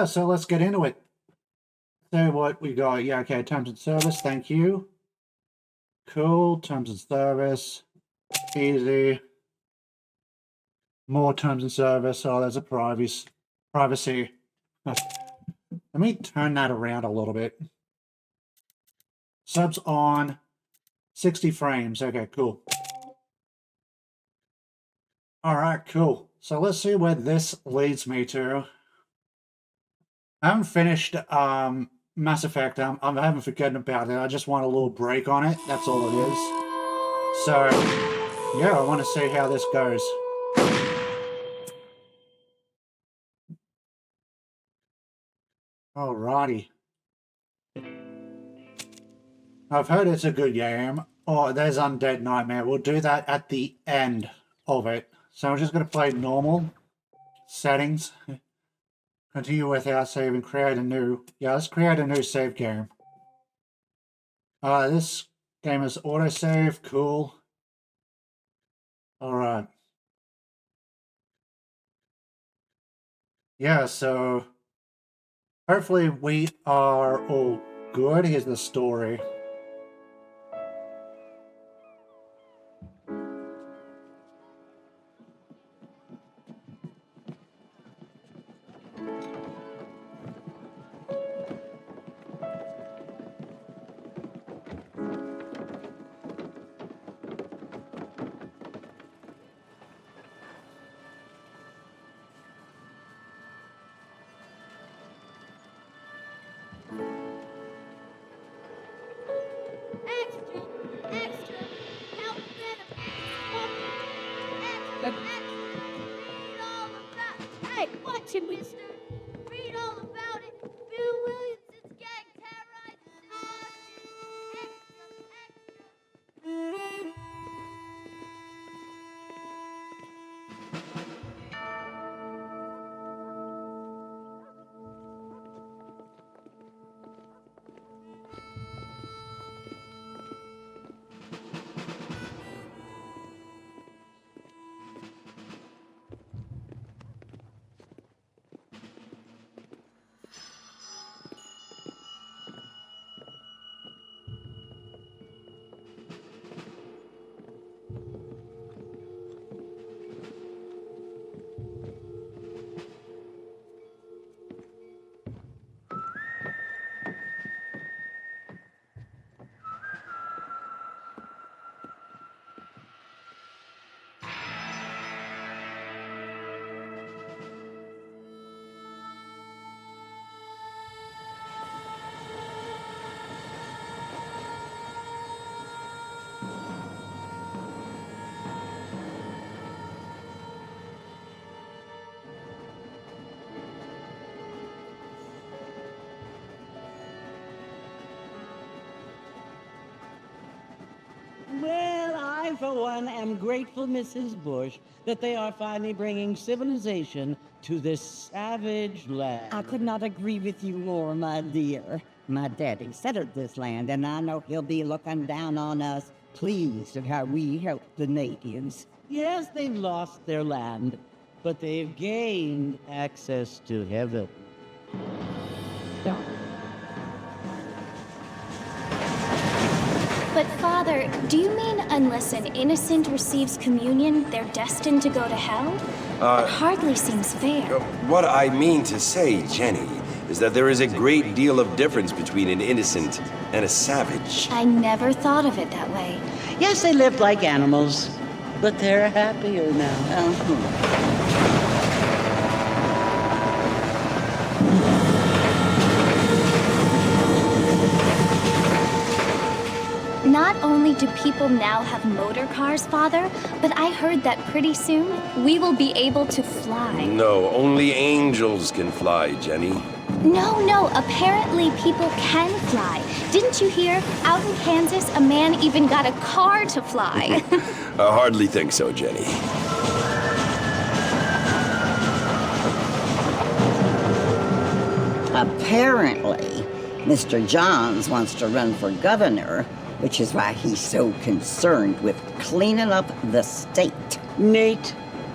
Yeah, so let's get into it. So what we got? Yeah, okay, terms of service, thank you. Cool, terms of service. Easy. More terms of service. Oh, there's a privacy. Let me turn that around a little bit. Subs on 60 frames. Okay, cool. Alright, cool. So let's see where this leads me to. I haven't finished Mass Effect. I haven't forgotten about it. I just want a little break on it. That's all it is. So, yeah, I want to see how this goes. Alrighty. I've heard it's a good game. Oh, there's Undead Nightmare. We'll do that at the end of it. So I'm just going to play normal settings. Continue without saving. Create a new. Yeah, let's create a new save game. This game is autosave. Cool. Alright. Yeah, so hopefully we are all good. Here's the story. Hey, watch it, mister. Read all about it. Bill Williams' gang terrorized Well, I, for one, am grateful, Mrs. Bush, that they are finally bringing civilization to this savage land. I could not agree with you more, my dear. My daddy settled this land, and I know he'll be looking down on us, pleased at how we helped the natives. Yes, they've lost their land, but they've gained access to heaven. But, Father, do you mean unless an innocent receives communion, they're destined to go to hell? That hardly seems fair. What I mean to say, Jenny, is that there is a great deal of difference between an innocent and a savage. I never thought of it that way. Yes, they lived like animals, but they're happier now. Not only do people now have motor cars, Father, but I heard that pretty soon we will be able to fly. No, only angels can fly, Jenny. No, apparently people can fly. Didn't you hear? Out in Kansas, a man even got a car to fly. I hardly think so, Jenny. Apparently, Mr. Johns wants to run for governor, which is why he's so concerned with cleaning up the state. Nate,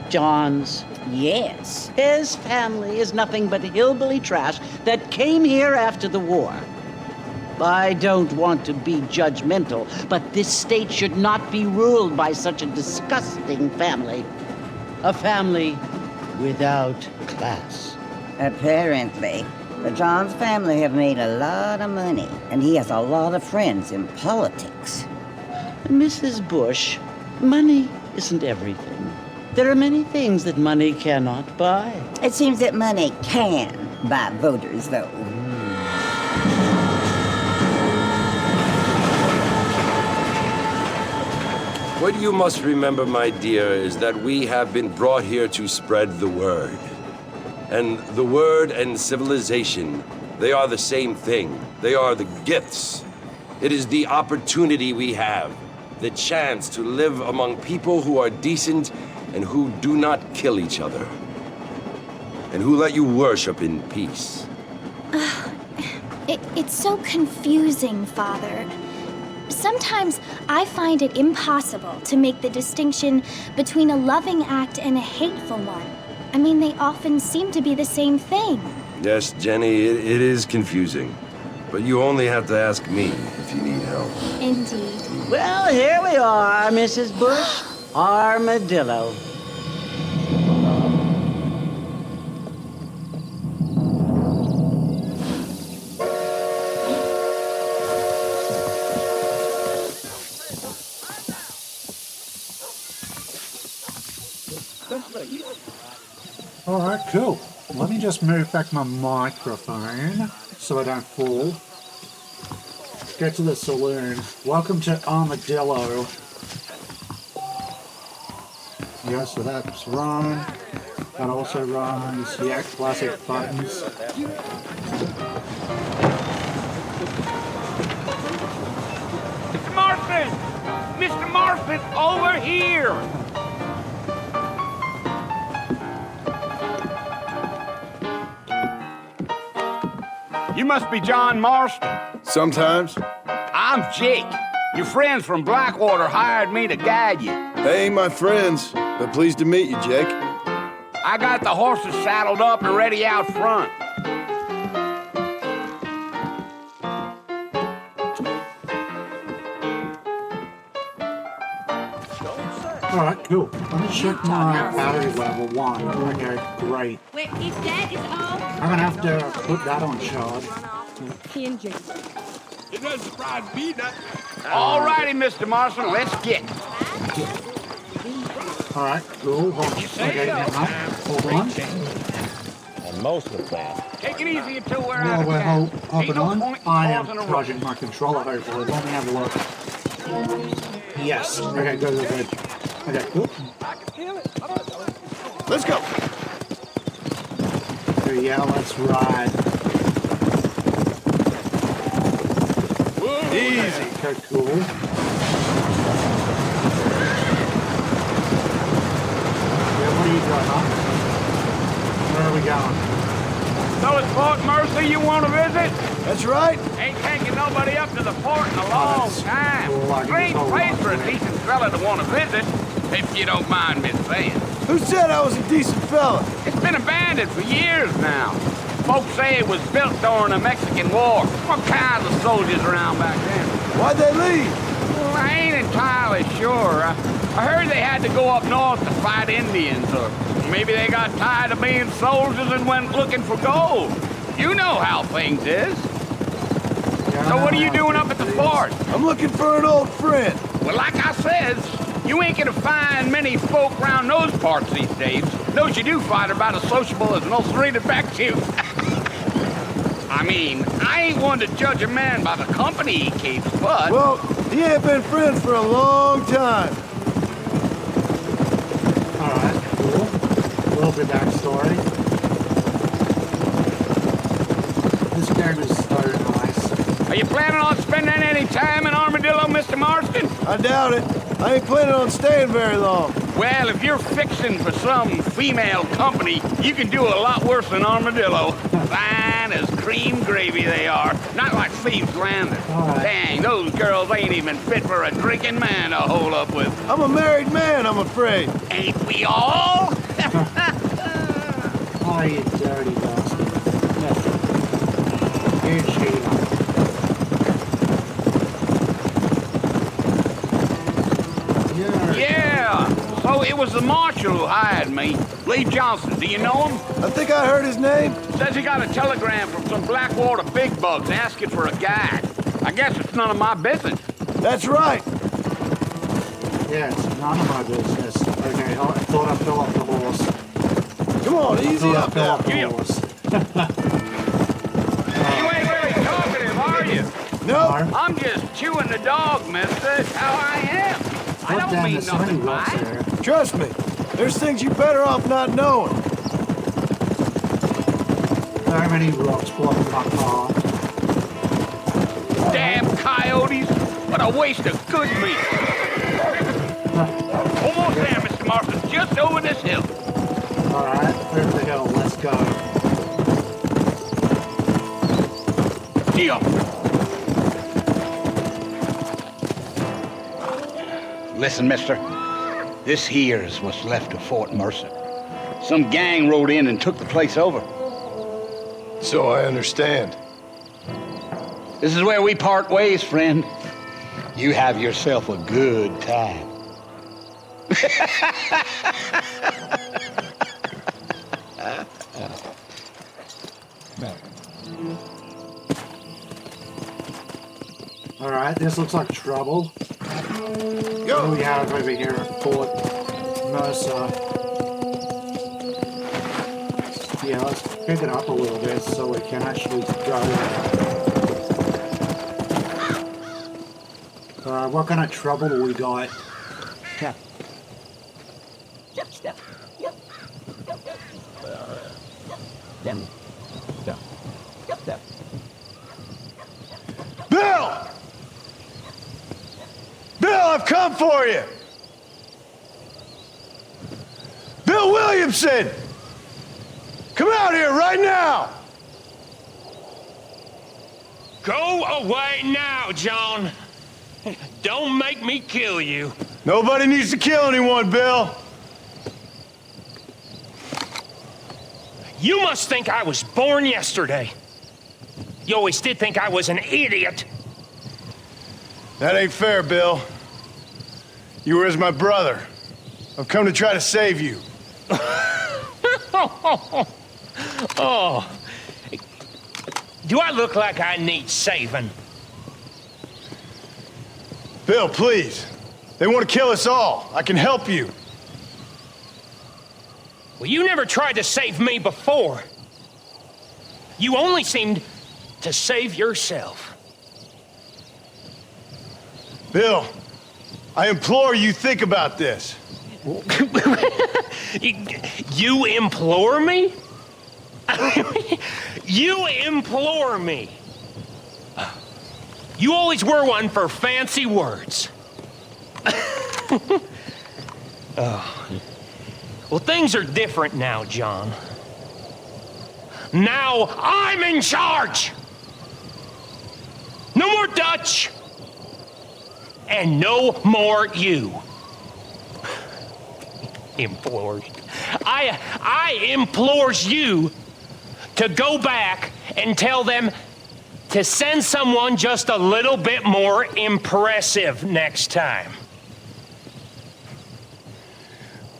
John's. Yes. His family is nothing but hillbilly trash that came here after the war. I don't want to be judgmental, but this state should not be ruled by such a disgusting family. A family without class. Apparently. The John's family have made a lot of money, and he has a lot of friends in politics. Mrs. Bush, money isn't everything. There are many things that money cannot buy. It seems that money can buy voters, though. What you must remember, my dear, is that we have been brought here to spread the word. And the word and civilization, they are the same thing. They are the gifts. It is the opportunity we have, the chance to live among people who are decent and who do not kill each other, and who let you worship in peace. It's so confusing, Father. Sometimes I find it impossible to make the distinction between a loving act and a hateful one. I mean, they often seem to be the same thing. Yes, Jenny, it is confusing. But you only have to ask me if you need help. Indeed. Well, here we are, Mrs. Bush. Armadillo. Alright, cool. Let me just move back my microphone so I don't fall. Let's go to the saloon. Welcome to Armadillo. Yeah, so that's run. That also runs. Yeah, classic buttons. Mr. Marston! Mr. Marston, over here! You must be John Marston. Sometimes. I'm Jake. Your friends from Blackwater hired me to guide you. They ain't my friends, but pleased to meet you, Jake. I got the horses saddled up and ready out front. Alright, cool. Let me check my battery level 1. Okay, great. Wait, if Dad is home, I'm gonna have to put that on charge. he and Jake. It doesn't surprise me that. All righty, Mr. Marston, let's get. Alright, cool. Okay, never mind. Hold on. And most of that. Take it easy until we're out While of we're town. up Ain't and no on, point in I am causing a rush. charging my controller, hopefully. Let me have a look. Yes. Okay, good. Okay, cool. Let's go. Okay, yeah, let's ride. Easy. Okay, cool. Yeah, what are you doing, huh? Where are we going? So it's Fort Mercy you want to visit? That's right. Ain't taking nobody up to the fort in a long that's time. like Strange so place long, for a man. decent fella to want to visit, if you don't mind me saying. Who said I was a decent fella? It's been abandoned for years now. Folks say it was built during the Mexican War. What kinds of soldiers around back then? Why'd they leave? Well, I ain't entirely sure. I heard they had to go up north to fight Indians, or maybe they got tired of being soldiers and went looking for gold. You know how things is. Yeah, So what are you I doing up at the fort? I'm looking for an old friend. Well, like I says, you ain't gonna find many folk around those parts these days. Those you do find are about as sociable as an ulcerated back tooth. I mean, I ain't one to judge a man by the company he keeps, but... Well, he ain't been friends for a long time. Alright, cool. A little bit backstory. This game is so nice. Are you planning on spending any time in Armadillo, Mr. Marston? I doubt it. I ain't planning on staying very long. Well, if you're fixing for some female company, you can do a lot worse than Armadillo. Fine as cream gravy they are. Not like Thieves Landing. Alright. Dang, those girls ain't even fit for a drinking man to hold up with. I'm a married man, I'm afraid. Ain't we all? Oh, you dirty bastard. You cheater. Yeah. So it was the marshal who hired me. Lee Johnson. Do you know him? I think I heard his name. Says he got a telegram from some Blackwater big bugs asking for a guide. I guess it's none of my business. That's right. Yeah, it's none of my business. Okay, I thought I fell off the horse. Come on, easy I up fell now. off the horse. You ain't very talkative, are you? No, I'm just chewing the dog, mister. That's how I am. I God don't damn, mean there's so many nothing rocks by it. there. trust me. There's things you better off not knowing. So many rocks blocking my path. Damn coyotes. What a waste of good meat. Almost there, Mr. Marston. Just over this hill. Alright, over the hill, let's go. Deal. Listen, mister. This here's what's left of Fort Mercer. Some gang rode in and took the place over. So I understand. This is where we part ways, friend. You have yourself a good time. Alright, this looks like trouble. What do we have over here at Fort Mercer? Yeah, let's pick it up a little bit so we can actually go. What kind of trouble do we got? Bill! Bill, I've come for you! Bill Williamson! Come out here right now! Go away now, John. Don't make me kill you. Nobody needs to kill anyone, Bill. You must think I was born yesterday. You always did think I was an idiot. That ain't fair, Bill. You were as my brother. I've come to try to save you. Oh. Do I look like I need saving? Bill, please. They want to kill us all. I can help you. Well, you never tried to save me before. You only seemed to save yourself. Bill, I implore you think about this. You implore me? You implore me. You always were one for fancy words. Oh. Well, things are different now, John. Now I'm in charge. No more Dutch. And no more you. Implores. I implores you to go back and tell them to send someone just a little bit more impressive next time.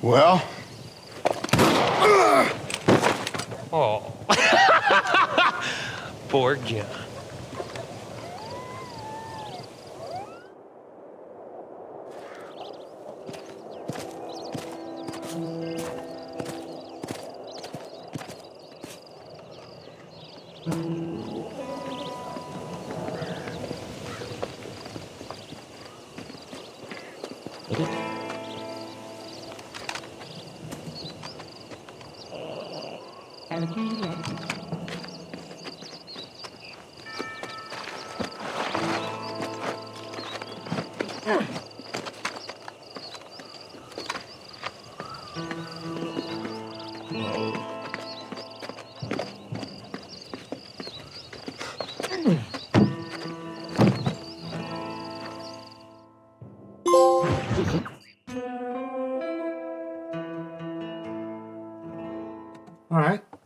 Well? Oh. Poor John.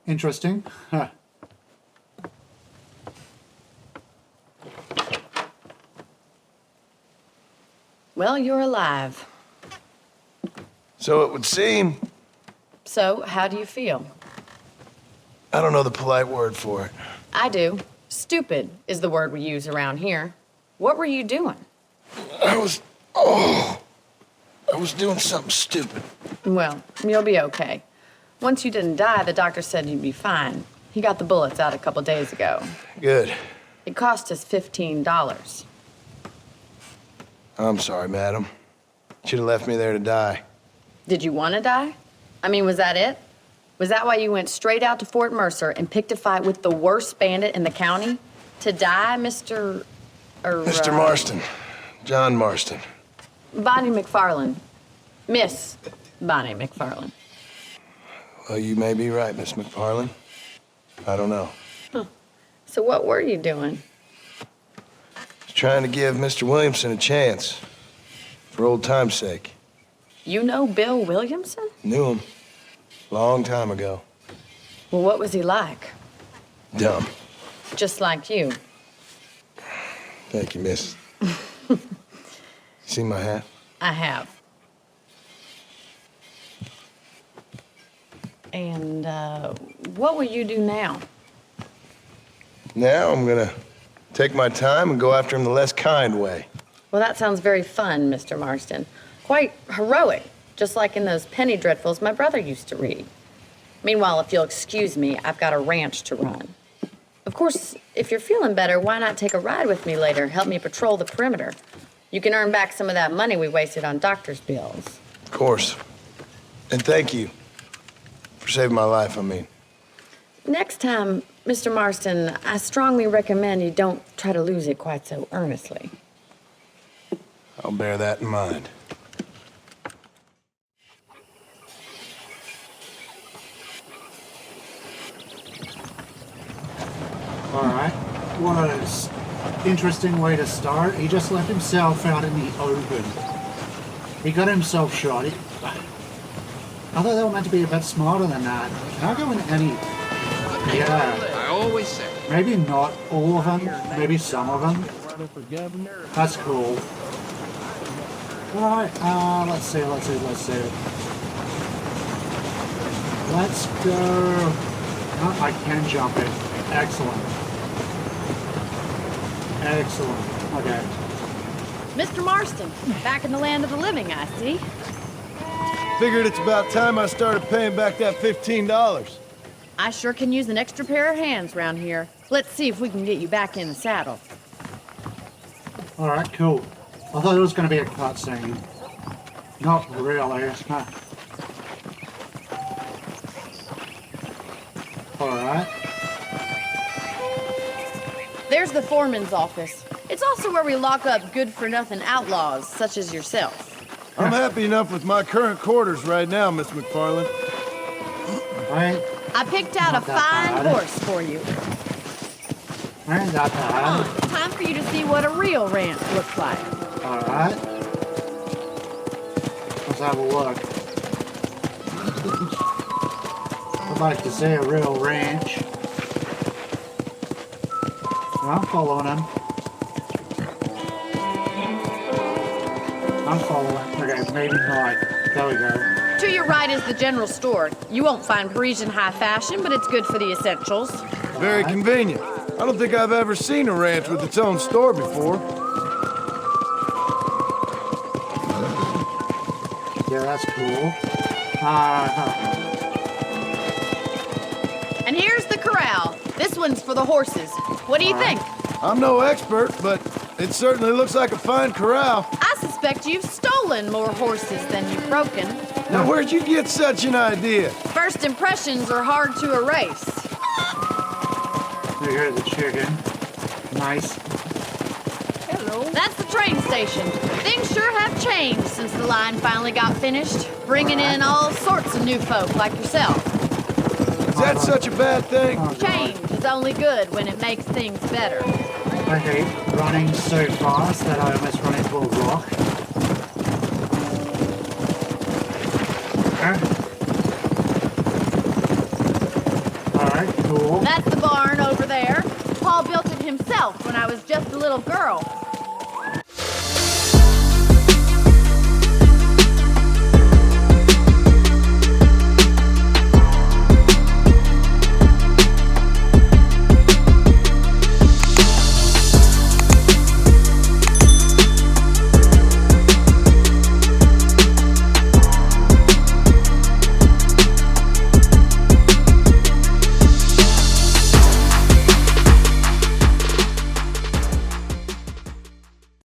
interesting. Huh. Well, you're alive. So it would seem. So, how do you feel? I don't know the polite word for it. I do. Stupid is the word we use around here. What were you doing? I was doing something stupid. Well, you'll be okay. Once you didn't die, the doctor said you'd be fine. He got the bullets out a couple days ago. Good. It cost us $15. I'm sorry, madam. Should have left me there to die. Did you want to die? I mean, was that it? Was that why you went straight out to Fort Mercer and picked a fight with the worst bandit in the county? To die, Mr. Mr. Marston. John Marston. Bonnie McFarland. Miss Bonnie McFarland. Well, you may be right, Miss McFarland. I don't know. So what were you doing? Just trying to give Mr. Williamson a chance. For old time's sake. You know Bill Williamson? Knew him. Long time ago. Well, what was he like? Dumb. Just like you. Thank you, miss. See my hat? I have. And, what will you do now? Now I'm gonna take my time and go after him the less kind way. Well, that sounds very fun, Mr. Marston. Quite heroic, just like in those penny dreadfuls my brother used to read. Meanwhile, if you'll excuse me, I've got a ranch to run. Of course, if you're feeling better, why not take a ride with me later? Help me patrol the perimeter. You can earn back some of that money we wasted on doctor's bills. Of course. And thank you. For saving my life, I mean. Next time, Mr. Marston, I strongly recommend you don't try to lose it quite so earnestly. I'll bear that in mind. Alright. What an interesting way to start. He just left himself out in the open. He got himself shot. I thought they were meant to be a bit smarter than that. Can I go in any... Yeah. I always say. Maybe not all of them. Maybe some of them. That's cool. Alright, let's see. Let's go... Oh, I can jump it. Excellent. Excellent. Okay. Mr. Marston, back in the land of the living, I see. Figured it's about time I started paying back that $15. I sure can use an extra pair of hands around here. Let's see if we can get you back in the saddle. Alright, cool. I thought it was going to be a cutscene. Not really. Alright. There's the foreman's office. It's also where we lock up good-for-nothing outlaws, such as yourself. I'm happy enough with my current quarters right now, Miss McFarland. Right. I picked out a fine horse for you. I ain't got that. Time for you to see what a real ranch looks like. Alright. Let's have a look. I'd like to see a real ranch. I'm following him. I'm following. Okay, maybe not. There we go. To your right is the general store. You won't find Parisian high fashion, but it's good for the essentials. Very convenient. I don't think I've ever seen a ranch with its own store before. Yeah, that's cool. And here's the corral. This one's for the horses. What do you think? I'm no expert, but it certainly looks like a fine corral. I suspect you've stolen more horses than you've broken. Now, where'd you get such an idea? First impressions are hard to erase. You hear the chicken. Nice. Hello. That's the train station. Things sure have changed since the line finally got finished, bringing in all sorts of new folk like yourself. Is that such a bad thing? Change is only good when it makes things better. I hate running so fast that I almost run into a rock. himself when I was just a little girl.